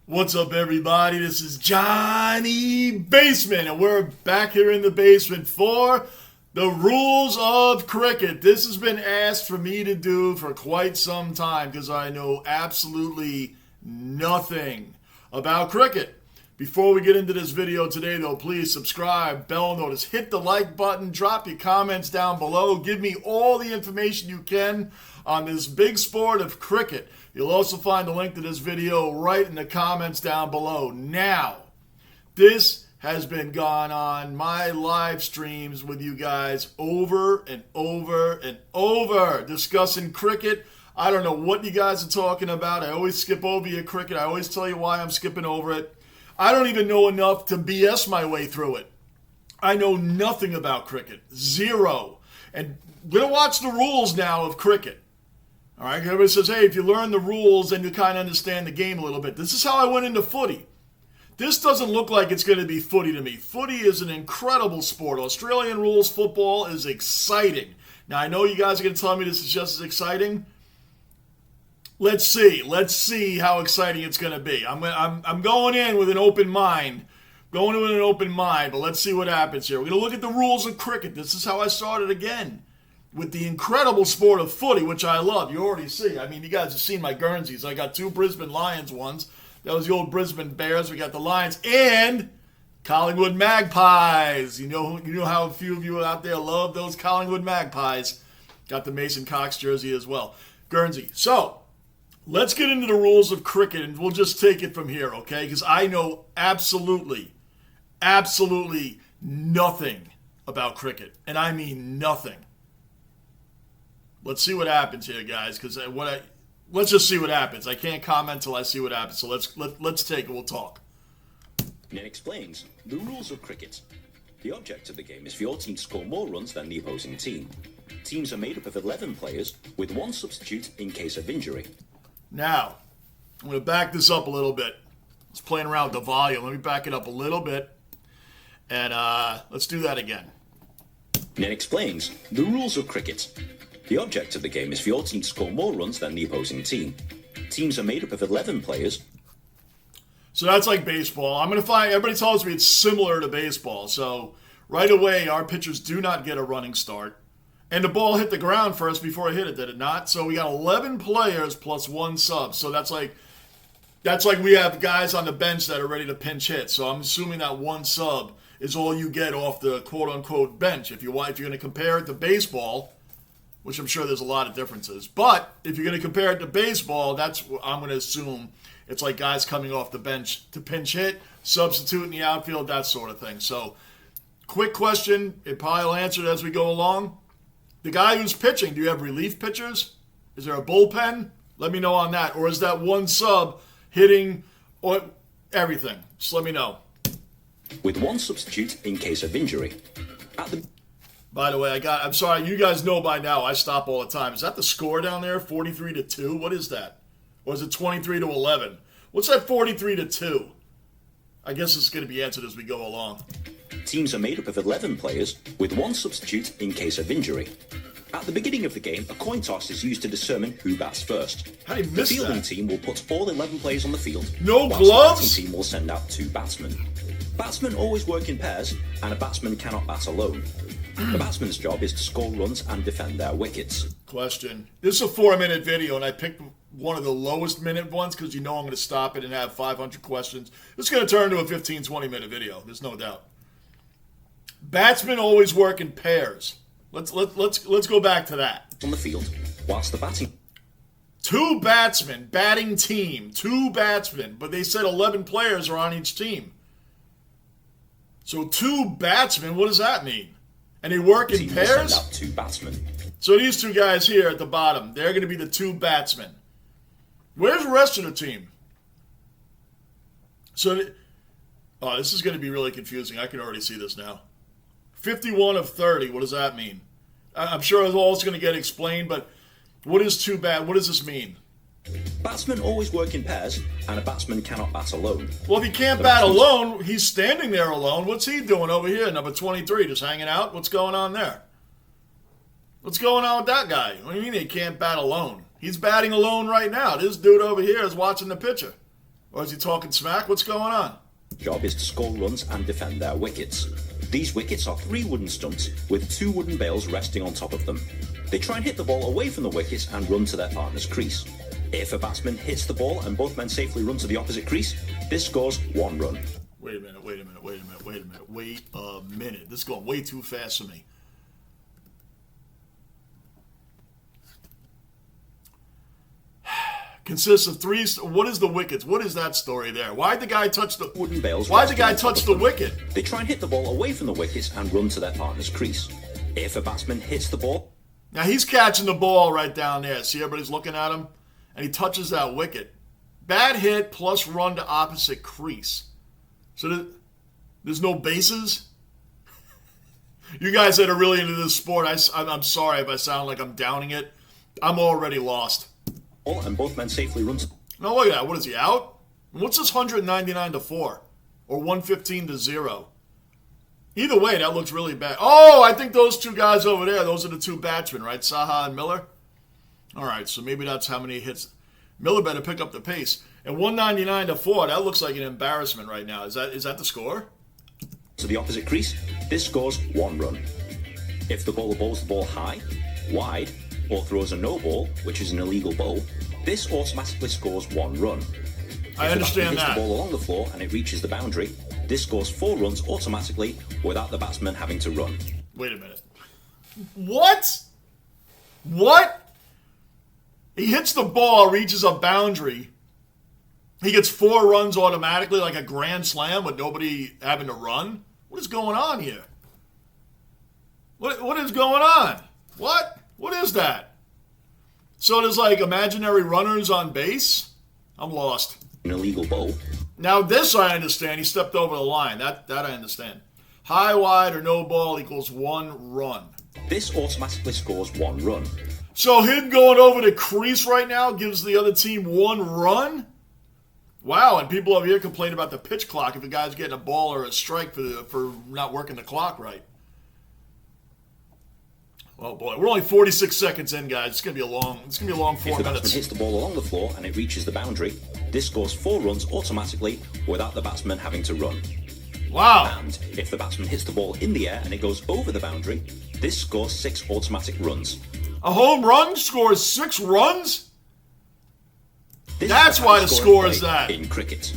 What's up, everybody? This is Johnny Basement, and we're back here in the basement for the rules of cricket. This has been asked for me to do for quite some time because I know absolutely nothing about cricket. Before we get into this video today, though, please subscribe, bell notice, hit the like button, drop your comments down below, give me all the information you can on this big sport of cricket. You'll also find the link to this video right in the comments down below. Now, this has been gone on my live streams with you guys over and over and over, discussing cricket. I don't know what you guys are talking about. I always skip over your cricket. I always tell you why I'm skipping over it. I don't even know enough to BS my way through it. I know nothing about cricket. Zero. And we're going to watch the rules now of cricket. All right, everybody says, hey, if you learn the rules, then you kind of understand the game a little bit. This is how I went into footy. This doesn't look like it's going to be footy to me. Footy is an incredible sport. Australian rules football is exciting. Now, I know you guys are going to tell me this is just as exciting. Let's see. Let's see how exciting it's going to be. I'm going in with an open mind. But let's see what happens here. We're going to look at the rules of cricket. This is how I started again, with the incredible sport of footy, which I love. You already see. I mean, you guys have seen my Guernseys. I got two Brisbane Lions ones. That was the old Brisbane Bears. We got the Lions and Collingwood Magpies. You know how a few of you out there love those Collingwood Magpies. Got the Mason Cox jersey as well. Guernsey. So, let's get into the rules of cricket, and we'll just take it from here, okay? Because I know absolutely nothing about cricket. And I mean nothing. Let's see what happens here, guys, because let's just see what happens. I can't comment till I see what happens, so let's take it. We'll talk. It explains the rules of cricket. The object of the game is for your team to score more runs than the opposing team. Teams are made up of 11 players, with one substitute in case of injury. Now, I'm going to back this up a little bit. I was playing around with the volume. Let me back it up a little bit, and let's do that again. And it explains the rules of cricket. The object of the game is for your team to score more runs than the opposing team. Teams are made up of 11 players. So that's like baseball. I'm going to find, everybody tells me it's similar to baseball. So right away, our pitchers do not get a running start. And the ball hit the ground first before it hit it, did it not? So we got 11 players plus one sub. So that's like we have guys on the bench that are ready to pinch hit. So I'm assuming that one sub is all you get off the quote-unquote bench. If you're going to compare it to baseball, which I'm sure there's a lot of differences. But if you're going to compare it to baseball, that's what I'm going to assume. It's like guys coming off the bench to pinch hit, substitute in the outfield, that sort of thing. So, quick question. It probably will answer it as we go along. The guy who's pitching, do you have relief pitchers? Is there a bullpen? Let me know on that. Or is that one sub hitting or everything? Just let me know. With one substitute in case of injury. By the way, I'm sorry, you guys know by now I stop all the time. Is that the score down there, 43-2? What is that? Or is it 23-11? What's that 43-2? I guess it's going to be answered as we go along. Teams are made up of 11 players, with one substitute in case of injury. At the beginning of the game, a coin toss is used to determine who bats first. How do you miss the fielding that? team will put all 11 players on the field. No whilst gloves? The batting team will send out two batsmen. Batsmen always work in pairs, and a batsman cannot bat alone. The batsman's job is to score runs and defend their wickets. Question. This is a 4-minute video, and I picked one of the lowest minute ones because you know I'm going to stop it and have 500 questions. This is going to turn into a 15, 20-minute video. There's no doubt. Batsmen always work in pairs. Let's go back to that. On the field, whilst the batting... Two batsmen, batting team. Two batsmen, but they said 11 players are on each team. So two batsmen, what does that mean? And they work in pairs? Send out two batsmen. So these two guys here at the bottom, they're going to be the two batsmen. Where's the rest of the team? So, this is going to be really confusing. I can already see this now. 51 of 30, what does that mean? I'm sure it's all going to get explained, but what is two bat? What does this mean? Batsmen always work in pairs, and a batsman cannot bat alone. Well, if he can't bat alone, he's standing there alone. What's he doing over here, number 23, just hanging out? What's going on there? What's going on with that guy? What do you mean he can't bat alone? He's batting alone right now. This dude over here is watching the pitcher. Or is he talking smack? What's going on? Job is to score runs and defend their wickets. These wickets are 3 wooden stumps with 2 wooden bails resting on top of them. They try and hit the ball away from the wickets and run to their partner's crease. If a batsman hits the ball and both men safely run to the opposite crease, this scores 1 run. Wait a minute. This is going way too fast for me. Consists of 3. What is the wickets? What is that story there? Why'd the guy touch the wooden bails? Why'd the guy touch the wicket? They try and hit the ball away from the wickets and run to their partner's crease. If a batsman hits the ball, now he's catching the ball right down there. See, everybody's looking at him, and he touches that wicket. Bad hit plus run to opposite crease. So there's no bases. You guys that are really into this sport, I'm sorry if I sound like I'm downing it. I'm already lost. And both men safely run. No, look at that. What is he out? What's this 199-4 or 115-0? Either way, that looks really bad. Oh, I think those 2 guys over there, those are the 2 batsmen, right? Saha and Miller. All right, so maybe that's how many hits. Miller better pick up the pace. And 199-4, that looks like an embarrassment right now. Is that the score? To the opposite crease, this scores 1 run. If the bowler bowls the ball high, wide, or throws a no ball, which is an illegal bowl, this automatically scores 1 run. I understand that. If the batsman hits the ball along the floor and it reaches the boundary, this scores 4 runs automatically without the batsman having to run. Wait a minute. What? What? He hits the ball, reaches a boundary. He gets 4 runs automatically like a grand slam with nobody having to run? What is going on here? What is going on? What? What is that? So there's like imaginary runners on base? I'm lost. An illegal bowl. Now this I understand. He stepped over the line. That I understand. High, wide, or no ball equals 1 run. This automatically scores 1 run. So him going over the crease right now gives the other team 1 run? Wow, and people over here complain about the pitch clock if a guy's getting a ball or a strike for not working the clock right. Oh boy, we're only 46 seconds in, guys. It's gonna be a long 4 minutes. If the minutes. batsman hits the ball along the floor and it reaches the boundary, this scores 4 runs automatically without the batsman having to run. Wow. And if the batsman hits the ball in the air and it goes over the boundary, this scores 6 automatic runs. A home run scores 6 runs? This That's why the score is that. In cricket.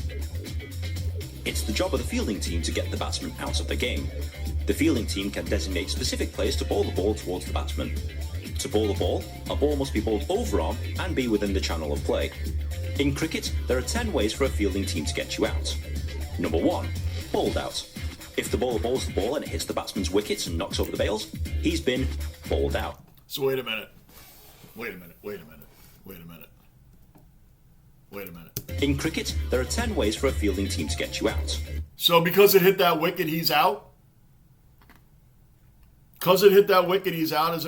It's the job of the fielding team to get the batsman out of the game. The fielding team can designate specific players to bowl the ball towards the batsman. To bowl a ball must be bowled overarm and be within the channel of play. In cricket, there are 10 ways for a fielding team to get you out. Number 1, bowled out. If the bowler bowls the ball and it hits the batsman's wickets and knocks over the bails, he's been bowled out. So wait a minute. In cricket, there are 10 ways for a fielding team to get you out. So because it hit that wicket, he's out? Because it hit that wicket, he's out. Is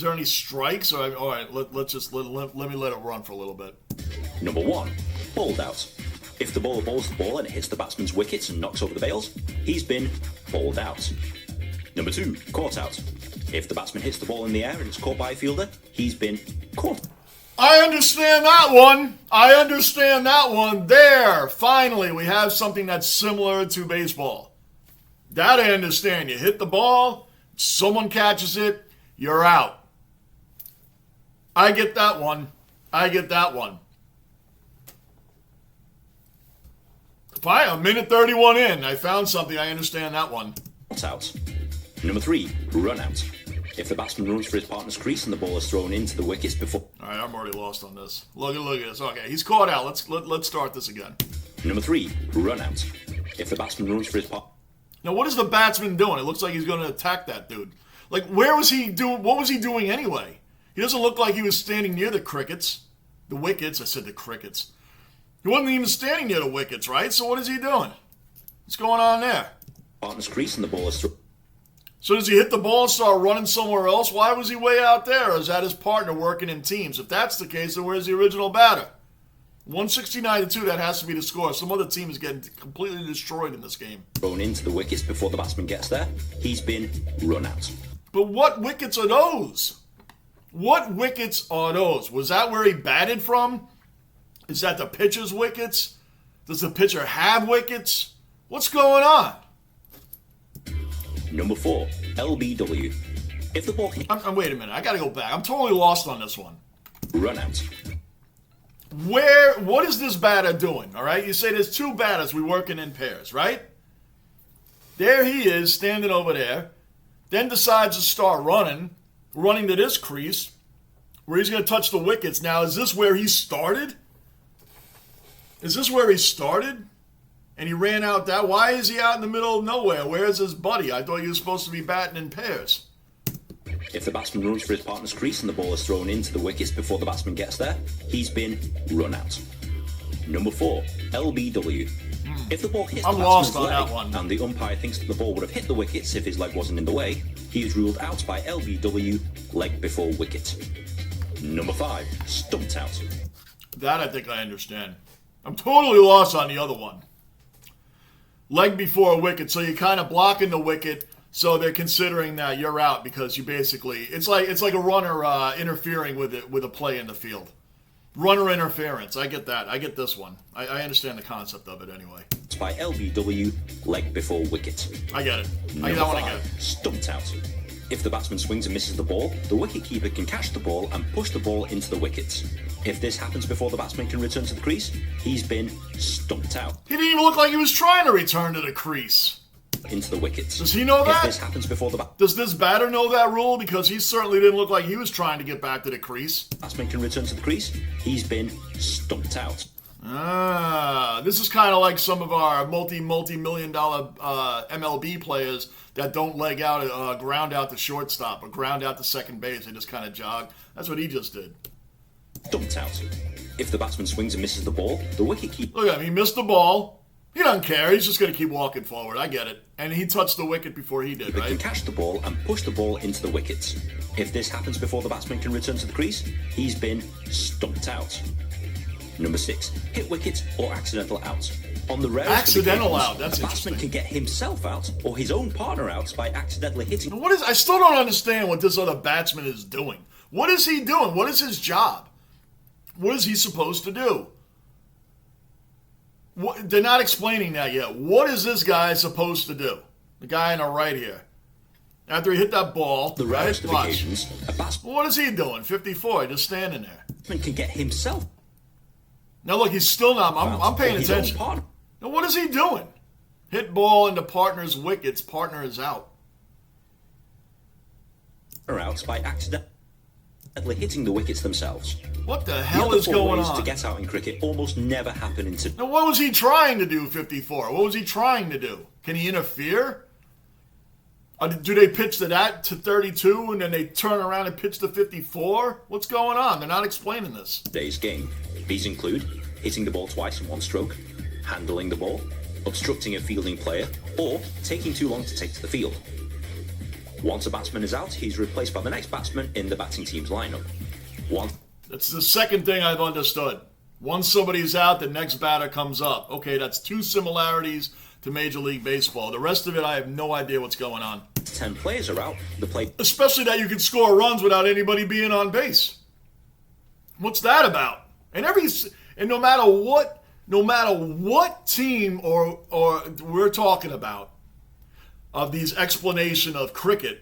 there any strikes? All right, let me let it run for a little bit. Number 1, bowled out. If the bowler bowls the ball and it hits the batsman's wickets and knocks over the bails, he's been bowled out. Number 2, caught out. If the batsman hits the ball in the air and it's caught by a fielder, he's been caught. I understand that one. There, finally, we have something that's similar to baseball. That I understand. You hit the ball, someone catches it, you're out. I get that one. Fine, a minute 31 in. I found something. I understand that one. Out. Number 3, run out. If the batsman runs for his partner's crease and the ball is thrown into the wickets before... All right, I'm already lost on this. Look at this. Okay, he's caught out. Let's start this again. Number 3, run out. If the batsman runs for his partner... Now, what is the batsman doing? It looks like he's going to attack that dude. Like, where was he doing? What was he doing anyway? He doesn't look like he was standing near the crickets. The wickets. I said the crickets. He wasn't even standing near the wickets, right? So what is he doing? What's going on there? Partner's crease and the ball is thrown... So does he hit the ball and start running somewhere else? Why was he way out there? Or is that his partner working in teams? If that's the case, then where's the original batter? 169-2, that has to be the score. Some other team is getting completely destroyed in this game. Thrown into the wickets before the batsman gets there, he's been run out. But what wickets are those? Was that where he batted from? Is that the pitcher's wickets? Does the pitcher have wickets? What's going on? Number 4, LBW. If the ball hits... Wait a minute. I got to go back. I'm totally lost on this one. Run out. What is this batter doing? All right, you say there's two batters. We working in pairs, right? There he is standing over there. Then decides to start running to this crease where he's going to touch the wickets. Now, is this where he started? Is this where he started? And he ran out that. Why is he out in the middle of nowhere? Where's his buddy? I thought he was supposed to be batting in pairs. If the batsman runs for his partner's crease and the ball is thrown into the wickets before the batsman gets there, he's been run out. Number 4, LBW. If the ball hits the batsman's leg and the umpire thinks that the ball would have hit the wickets if his leg wasn't in the way, he is ruled out by LBW, leg before wicket. Number 5, stumped out. That I think I understand. I'm totally lost on the other one. Leg before a wicket, so you're kind of blocking the wicket, so they're considering that you're out because you basically it's like a runner interfering with a play in the field. Runner interference. I get that. I get this one. I understand the concept of it anyway. It's by LBW, leg before wicket. I get it. Number 5, stumped out. If the batsman swings and misses the ball, the wicketkeeper can catch the ball and push the ball into the wickets. If this happens before the batsman can return to the crease, he's been stumped out. He didn't even look like he was trying to return to the crease. Into the wickets. Does he know that? If this happens before the Does this batter know that rule? Because he certainly didn't look like he was trying to get back to the crease. Batsman can return to the crease, he's been stumped out. This is kind of like some of our multi-million dollar MLB players that don't leg out, ground out to shortstop or ground out to second base. They just kind of jog. That's what he just did. Stumped out. If the batsman swings and misses the ball, the wicketkeeper... Look at him. He missed the ball. He doesn't care. He's just going to keep walking forward. I get it. And he touched the wicket before he did, right? Can catch the ball and push the ball into the wickets. If this happens before the batsman can return to the crease, he's been stumped out. Number 6, hit wicket or accidental out. On the rarest accidental out. That's a batsman can get himself out or his own partner out by accidentally hitting. Now I still don't understand what this other batsman is doing. What is he doing? What is his job? What is he supposed to do? They're not explaining that yet. What is this guy supposed to do? The guy on the right here. After he hit that ball, the rarest of occasions, a batsman. What is he doing? 54, just standing there. Batsman can get himself. Now look, he's still not. I'm paying attention. Now what is he doing? Hit ball into partner's wickets. Partner is out. Or out by accidentally hitting the wickets themselves. What the hell is going on? To get out in cricket almost never happen into. Now what was he trying to do? 54. What was he trying to do? Can he interfere? Do they pitch to 32 and then they turn around and pitch to 54? What's going on? They're not explaining this. Today's game. These include hitting the ball twice in one stroke, handling the ball, obstructing a fielding player, or taking too long to take to the field. Once a batsman is out, he's replaced by the next batsman in the batting team's lineup. That's the second thing I've understood. Once somebody's out, the next batter comes up. Okay, that's 2 similarities to Major League Baseball. The rest of it, I have no idea what's going on. 10 players are out. Especially that you can score runs without anybody being on base. What's that about? And no matter what team or we're talking about of these explanation of cricket,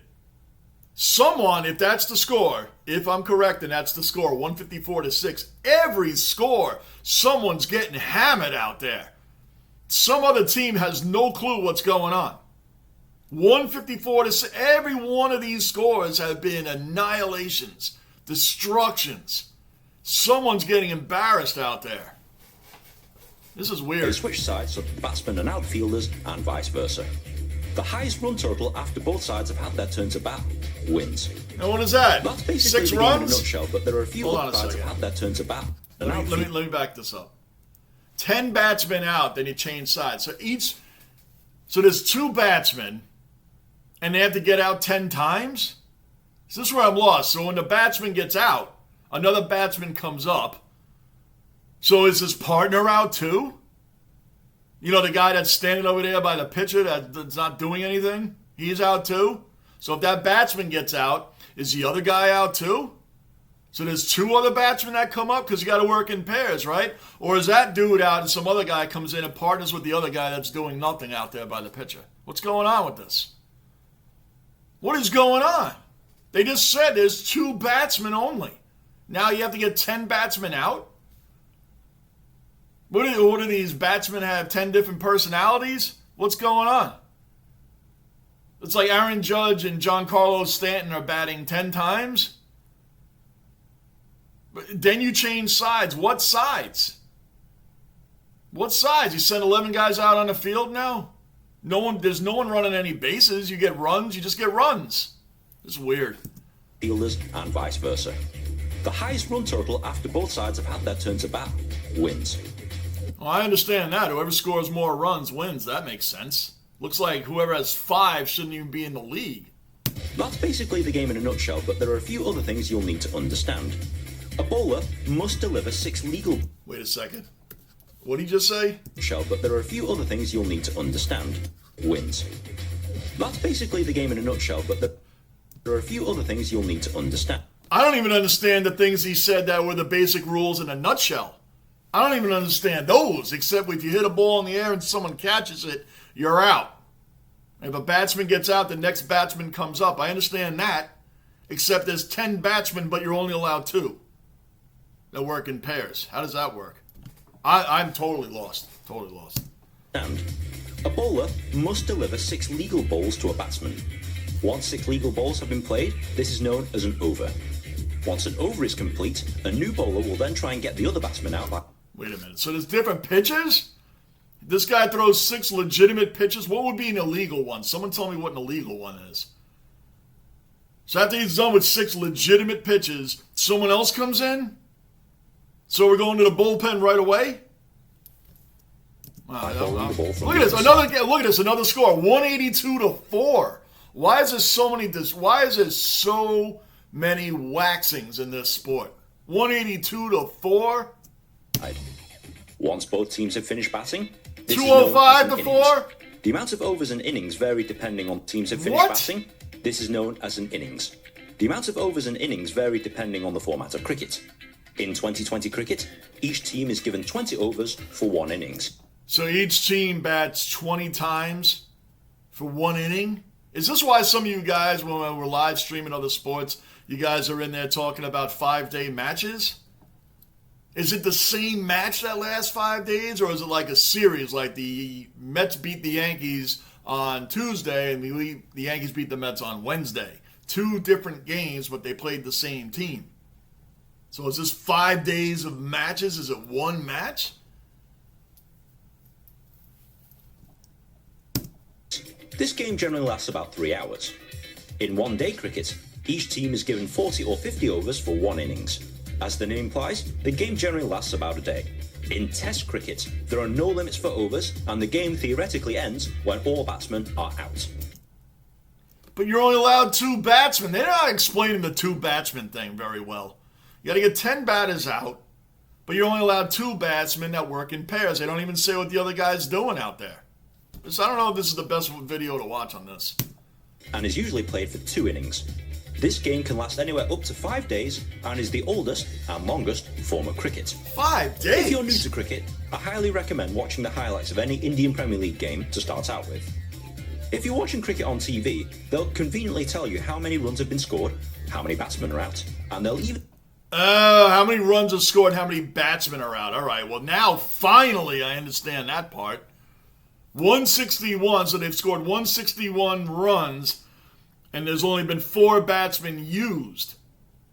someone, if that's the score, if I'm correct and that's the score, 154-6, every score, someone's getting hammered out there. Some other team has no clue what's going on. 154-6, every one of these scores have been annihilations, destructions. Someone's getting embarrassed out there. This is weird. They switch sides so the batsmen and outfielders and vice versa. The highest run total after both sides have had their turn to bat wins. Now what is that? That's basically 6 the runs? game in a nutshell, but there are a few sides that have had their turn to bat. Let me back this up. 10 batsmen out, then you change sides. So there's 2 batsmen, and they have to get out 10 times? So this is where I'm lost. So when the batsman gets out, another batsman comes up. So is his partner out too? You know, the guy that's standing over there by the pitcher that's not doing anything? He's out too? So if that batsman gets out, is the other guy out too? So there's two other batsmen that come up because you got to work in pairs, right? Or is that dude out and some other guy comes in and partners with the other guy that's doing nothing out there by the pitcher? What's going on with this? What is going on? They just said there's two batsmen only. Now you have to get 10 batsmen out? What do these batsmen have 10 different personalities? What's going on? It's like Aaron Judge and Giancarlo Stanton are batting 10 times? But then you change sides. What sides? What sides? You send 11 guys out on the field now? There's no one running any bases. You get runs, you just get runs. It's weird. Fielders and vice versa. The highest run total after both sides have had their turn to bat wins. Well, I understand that. Whoever scores more runs wins. That makes sense. Looks like whoever has 5 shouldn't even be in the league. That's basically the game in a nutshell, but there are a few other things you'll need to understand. A bowler must deliver 6 legal... Wait a second. What did he just say? But there are a few other things you'll need to understand. Wins. That's basically the game in a nutshell, but there are a few other things you'll need to understand. I don't even understand the things he said that were the basic rules in a nutshell. I don't even understand those, except if you hit a ball in the air and someone catches it, you're out. If a batsman gets out, the next batsman comes up. I understand that, except there's 10 batsmen, but you're only allowed 2 that work in pairs. How does that work? I'm totally lost. Totally lost. And a bowler must deliver 6 legal balls to a batsman. Once 6 legal balls have been played, this is known as an over. Once an over is complete, a new bowler will then try and get the other batsman out. Wait a minute. So there's different pitches? This guy throws 6 legitimate pitches. What would be an illegal one? Someone tell me what an illegal one is. So after he's done with 6 legitimate pitches, someone else comes in? So we're going to the bullpen right away? Look at this. Another score. 182-4. Why is there so many waxings in this sport? 182-4? Once both teams have finished batting, 205-4? The amount of overs and innings vary depending on teams have finished batting. This is known as an innings. The amount of overs and innings vary depending on the format of cricket. In 2020 cricket, each team is given 20 overs for 1 innings. So each team bats 20 times for 1 inning? Is this why some of you guys, when we're live streaming other sports, you guys are in there talking about 5-day matches? Is it the same match that lasts 5 days, or is it like a series, like the Mets beat the Yankees on Tuesday and the Yankees beat the Mets on Wednesday? 2 different games, but they played the same team. So is this 5 days of matches? Is it 1 match? This game generally lasts about 3 hours. In one-day cricket, each team is given 40 or 50 overs for 1 innings. As the name implies, the game generally lasts about a day. In Test cricket, there are no limits for overs, and the game theoretically ends when all batsmen are out. But you're only allowed 2 batsmen. They're not explaining the 2 batsmen thing very well. You got to get 10 batters out, but you're only allowed 2 batsmen that work in pairs. They don't even say what the other guy's doing out there. So I don't know if this is the best video to watch on this. And is usually played for 2 innings. This game can last anywhere up to 5 days and is the oldest and longest form of cricket. 5 days? If you're new to cricket, I highly recommend watching the highlights of any Indian Premier League game to start out with. If you're watching cricket on TV, they'll conveniently tell you how many runs have been scored, how many batsmen are out, and they'll even... how many runs are scored, how many batsmen are out. All right, well now finally I understand that part. 161, so they've scored 161 runs, and there's only been 4 batsmen used.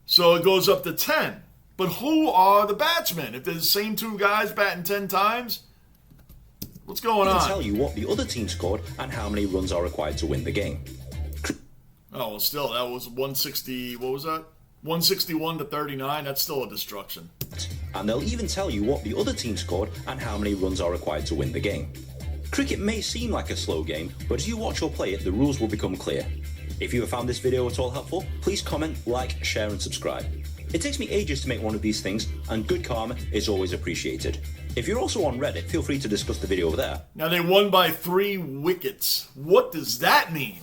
So it goes up to 10. But who are the batsmen? If they're the same 2 guys batting 10 times? What's going on? I'll tell you what the other team scored and how many runs are required to win the game. Oh, well, still, that was 160, what was that? 161-39, that's still a destruction. And they'll even tell you what the other team scored and how many runs are required to win the game. Cricket may seem like a slow game, but as you watch or play it, the rules will become clear. If you have found this video at all helpful, please comment, like, share and subscribe. It takes me ages to make one of these things, and good karma is always appreciated. If you're also on Reddit, feel free to discuss the video over there. Now they won by 3 wickets. What does that mean?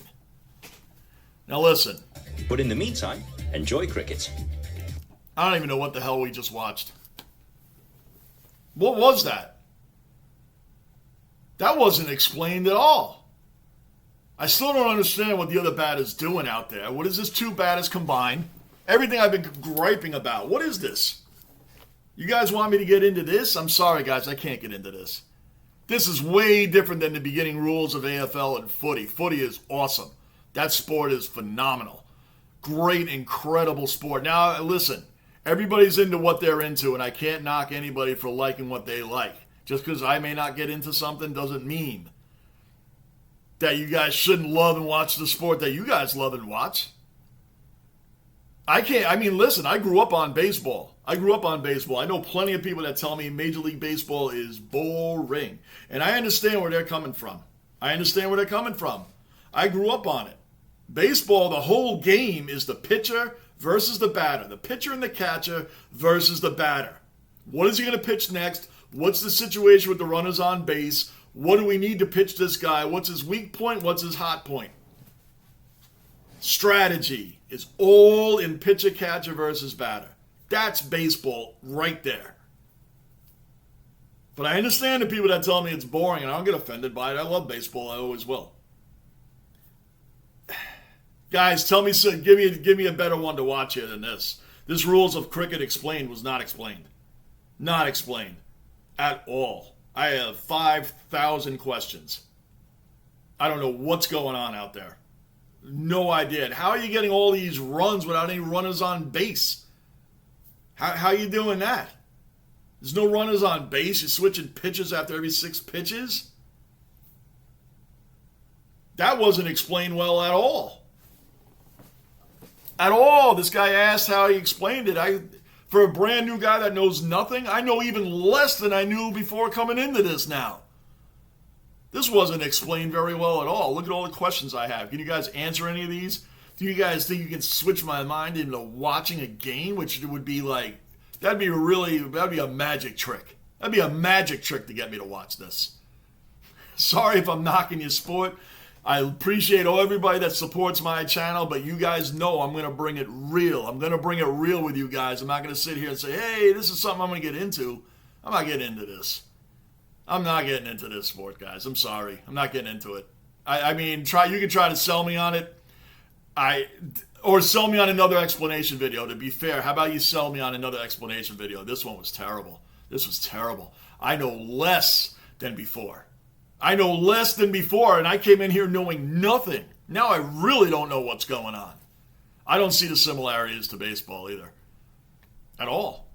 Now listen. But in the meantime, enjoy cricket. I don't even know what the hell we just watched. What was that? That wasn't explained at all. I still don't understand what the other batter's doing out there. What is this two batters combined? Everything I've been griping about. What is this? You guys want me to get into this? I'm sorry, guys. I can't get into this. This is way different than the beginning rules of AFL and footy. Footy is awesome. That sport is phenomenal. Great, incredible sport. Now, listen. Everybody's into what they're into, and I can't knock anybody for liking what they like. Just because I may not get into something doesn't mean that you guys shouldn't love and watch the sport that you guys love and watch. Listen, I grew up on baseball. I know plenty of people that tell me Major League Baseball is boring. And I understand where they're coming from. I grew up on it. Baseball, the whole game is the pitcher versus the batter. The pitcher and the catcher versus the batter. What is he going to pitch next? What's the situation with the runners on base? What do we need to pitch this guy? What's his weak point? What's his hot point? Strategy is all in pitcher, catcher versus batter. That's baseball right there. But I understand the people that tell me it's boring, and I don't get offended by it. I love baseball. I always will. Guys, tell me, give me a better one to watch here than this. This Rules of Cricket Explained was not explained. Not explained at all. I have 5,000 questions. I don't know what's going on out there. No idea. And how are you getting all these runs without any runners on base? How are you doing that? There's no runners on base. You're switching pitches after every 6 pitches? That wasn't explained well at all. At all. This guy asked how he explained it. For a brand new guy that knows nothing, I know even less than I knew before coming into this now. This wasn't explained very well at all. Look at all the questions I have. Can you guys answer any of these? Do you guys think you can switch my mind into watching a game, which would be like, that'd be a magic trick. That'd be a magic trick to get me to watch this. Sorry if I'm knocking your sport. I appreciate everybody that supports my channel, but you guys know I'm going to bring it real. I'm going to bring it real with you guys. I'm not going to sit here and say, hey, this is something I'm going to get into. I'm not getting into this. I'm not getting into this sport, guys. I'm sorry. I'm not getting into it. You can try to sell me on it. Or sell me on another explanation video. To be fair, how about you sell me on another explanation video? This one was terrible. I know less than before. And I came in here knowing nothing. Now I really don't know what's going on. I don't see the similarities to baseball either. At all.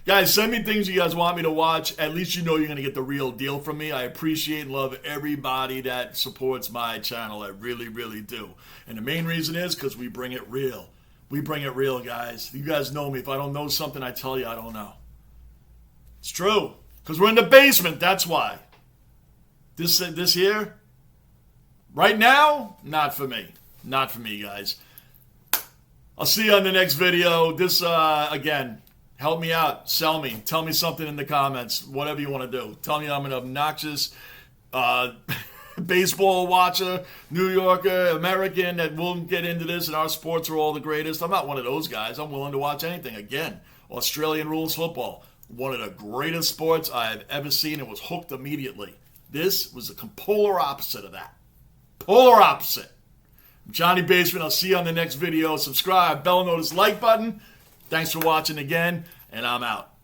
Guys, send me things you guys want me to watch. At least you know you're going to get the real deal from me. I appreciate and love everybody that supports my channel. I really, really do. And the main reason is because we bring it real. We bring it real, guys. You guys know me. If I don't know something, I tell you I don't know. It's true. Because we're in the basement, that's why. This here, right now, not for me. Not for me, guys. I'll see you on the next video. This, again, help me out. Sell me. Tell me something in the comments. Whatever you want to do. Tell me I'm an obnoxious baseball watcher, New Yorker, American that won't get into this and our sports are all the greatest. I'm not one of those guys. I'm willing to watch anything. Again, Australian rules football. One of the greatest sports I've ever seen. It was hooked immediately. This was the polar opposite of that. Polar opposite. I'm Johnny Basement. I'll see you on the next video. Subscribe, bell notice, like button. Thanks for watching again, and I'm out.